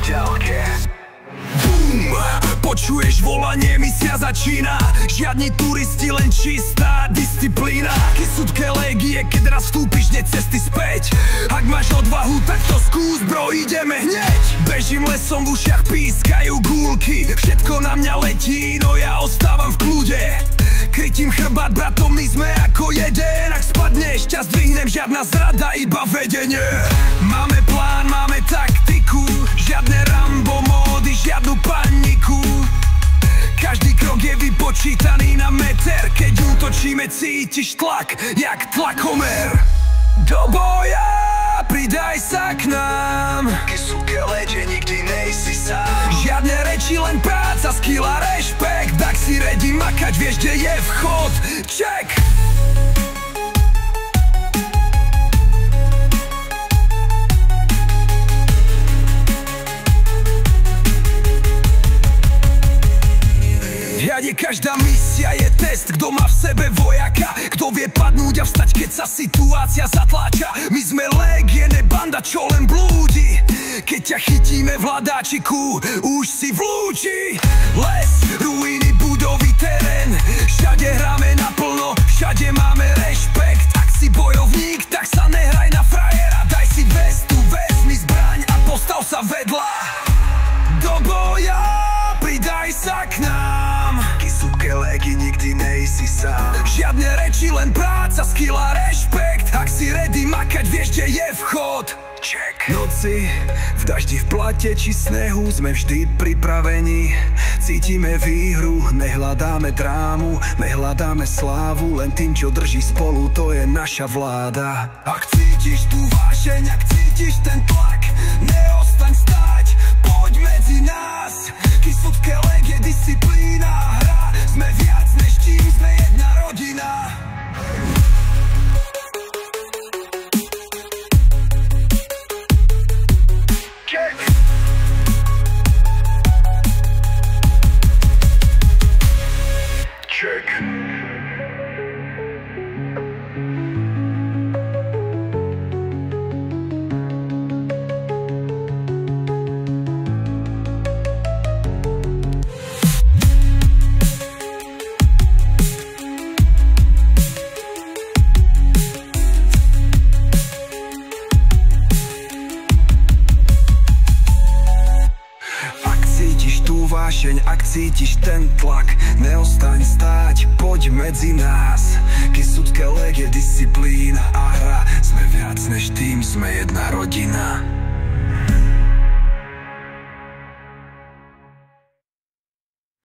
ďalke. Bum! Počuješ volanie, misia začína. Žiadni turisti, len čistá disciplína. Kysucké légie, keď raz vstúpiš, nie cesty späť. Ak máš odvahu, tak to skús, bro, ideme hneď. Bežím lesom, v ušiach pískajú gúlky. Všetko na mňa letí, no ja ostávam v kľude. Krytím chrbát, bratom, my sme ako jeden. Ak spadneš, ťa zdvihnem, žiadna zrada, iba vedenie. Máme plán, máme taktiku, žiadne Rambo módy, žiadnu paniku. Každý krok je vypočítaný na meter. Keď útočíme, cítiš tlak, jak tlakomer. Do boja, pridaj sa k nám. Kysucké lede, nikdy nejsi sám. Žiadne reči, len práca, skill a rešpekt. Ak si ready makať, vieš, kde je vchod. Check! Každá misia je test, kto má v sebe vojaka, kto vie padnúť a vstať, keď sa situácia zatláča. My sme légie, ne banda, čo len blúdi. Keď ťa chytíme v hľadáčiku, už si v lúči. Les, ruiny, budovy, terén, všade hráme naplno, všade máme rešpekt. Ak si bojovník, tak sa nehraj na frajera. Daj si vestu, vezmi zbraň a postav sa vedľa. Do boja, pridaj sa k nám. Kysucké légy, nikdy nejsi sám. Žiadne reči, len práca, skill a rešpekt. Ak si ready makať, vieš, kde je vchod. Check. Noci, v daždi, v plate či snehu, sme vždy pripravení. Cítime výhru, nehľadáme drámu, nehľadáme slávu, len tým, čo drží spolu, to je naša vláda. Ak cítiš tú vášeň, ak cítiš ten tlak, neostaň stáť, poď medzi nás. Kysucké légie, disciplína, hra, sme viac než tím, sme jedna rodina. Check. Check. Ak cítiš ten tlak, neostaň stáť, poď medzi nás. Kysucké légie, disciplína a hra, sme viac než tým, sme jedna rodina.